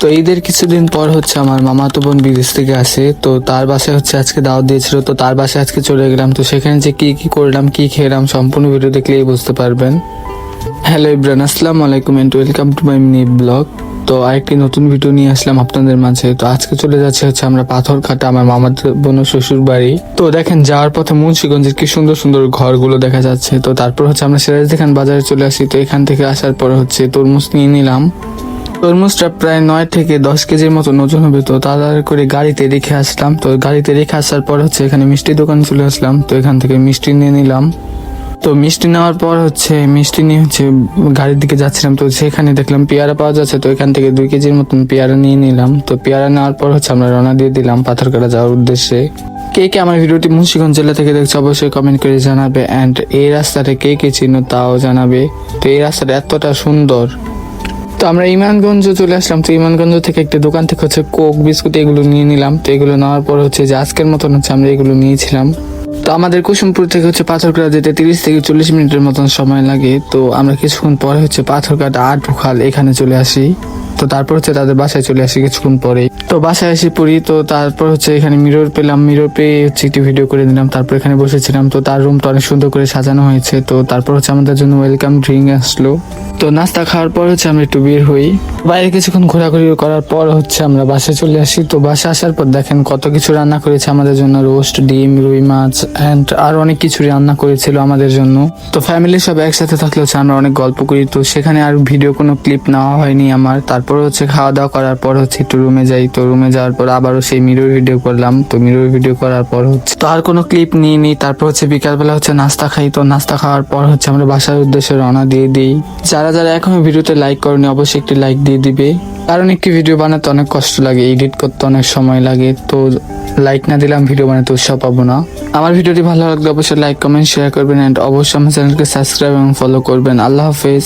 তো ঈদের কিছুদিন পর হচ্ছে আমার মামাতো বোন বিদেশ থেকে আসে, তো তার বাসায় হচ্ছে আজকে দাওয়াত দিয়েছিল, তো তার বাসায় আজকে চলে গেলাম। তো সেখানে যে কি কি করলাম, কি খেলাম, সম্পূর্ণ ভিডিও দেখলেই বুঝতে পারবেন। হ্যালো ইব্রান, আসসালামু আলাইকুম and welcome to my mini blog. তো আরেকটি নতুন ভিডিও নিয়ে আসলাম আপনাদের মাঝে। তো আজকে চলে যাচ্ছে হচ্ছে আমরা পাথরঘাটা, আমার মামাতো বোন শ্বশুর বাড়ি। তো দেখেন যাওয়ার পথে মুন্সিগঞ্জের কি সুন্দর সুন্দর ঘরগুলো দেখা যাচ্ছে। তো তারপর হচ্ছে আমরা সিরাজদিখান বাজারে চলে আসি। তো এখান থেকে আসার পর হচ্ছে তরমুজ নিয়ে নিলাম। তরমুজটা প্রায় 9 থেকে 10 কেজির মতো ওজন হবে। তো তাড়াতাড়ি করে গাড়িতে রেখে আসলাম। তো গাড়িতে রেখে আসার পর হচ্ছে এখানে মিষ্টি দোকানে চলে আসলাম। তো এখান থেকে মিষ্টি নিয়ে নিলাম। তো মিষ্টি নেওয়ার পর হচ্ছে মিষ্টি নিয়ে হচ্ছে গাড়ির দিকে যাচ্ছিলাম। তো সেখানে দেখলাম পেয়ারা পাওয়া যাচ্ছে। তো এখান থেকে 2 কেজির মতন পেয়ারা নিয়ে নিলাম। তো পেয়ারা নেওয়ার পর হচ্ছে আমরা রওনা দিয়ে দিলাম পাথরঘাটা যাওয়ার উদ্দেশ্যে। কে কে আমার ভিডিওটি মুন্সিগঞ্জ জেলা থেকে দেখছে অবশ্যই কমেন্ট করে জানাবে। অ্যান্ড এই রাস্তাটা কে কে চিনো তাও জানাবে। তো এই রাস্তাটা এতটা সুন্দর। তো আমরা ইমানগঞ্জ চলে আসলাম। তো ইমানগঞ্জ থেকে একটা দোকান থেকে হচ্ছে কোক বিস্কুট এগুলো নিয়ে নিলাম। তো এগুলো নেওয়ার পর হচ্ছে যে আজকের মতন হচ্ছে আমরা এগুলো নিয়েছিলাম। তো আমাদের কুসুমপুর থেকে হচ্ছে পাথরঘাটা যেতে 30 থেকে 40 মিনিটের মতন সময় লাগে। তো আমরা কিছুক্ষণ পরে হচ্ছে পাথরঘাটা আটুখাল এখানে চলে আসি। তো তারপর হচ্ছে তাদের বাসায় চলে আসি কিছুক্ষণ পরে। তো বাসায় এসে পড়ি। তো তারপর হচ্ছে এখানে মিরর পেলাম, মিরর পেয়ে হচ্ছে একটি ভিডিও করে দিলাম। তারপর এখানে বসেছিলাম। তো তার রুমটা অনেক সুন্দর করে সাজানো হয়েছে। তো তারপর হচ্ছে আমাদের জন্য ওয়েলকাম ড্রিঙ্ক আসলো। তো নাস্তা খাওয়ার পর হচ্ছে আমরা একটু বের হই। বাইরে কিছুক্ষণ ঘোরাঘুরি করার পর হচ্ছে আমরা বাসায় চলে আসি। তো বাসায় আসার পর দেখেন কত কিছু রান্না করেছে আমাদের জন্য, রোস্ট, ডিম, রুই মাছ অ্যান্ড আর অনেক কিছু রান্না করেছিল আমাদের জন্য। তো ফ্যামিলি সব একসাথে থাকলে হচ্ছে আমরা অনেক গল্প করি। তো সেখানে আর ভিডিও কোনো ক্লিপ নেওয়া হয়নি আমার। তারপর হচ্ছে খাওয়া দাওয়া করার পর হচ্ছে একটু রুমে যাই। তো রুমে যাওয়ার পর আবারও সেই মিরর ভিডিও করলাম। তো মিরর ভিডিও করার পর হচ্ছে তো আর কোনো ক্লিপ নিয়ে নিই। তারপর হচ্ছে বিকালবেলা হচ্ছে নাস্তা খাই। তো নাস্তা খাওয়ার পর হচ্ছে আমরা বাসার উদ্দেশ্যে রওনা দিয়ে দিই। যারা যারা এখনো ভিডিওতে লাইক করেনি অবশ্যই একটি লাইক দিয়ে দিবে, কারণ একটি ভিডিও বানাতে অনেক কষ্ট লাগে, এডিট করতে অনেক সময় লাগে। তো লাইক না দিলাম ভিডিও বানাতে উৎসাহ পাবো না। আমার ভিডিওটি ভালো লাগলে অবশ্যই লাইক, কমেন্ট, শেয়ার করবেন অ্যান্ড অবশ্যই আমার চ্যানেলকে সাবস্ক্রাইব এবং ফলো করবেন। আল্লাহ হাফেজ।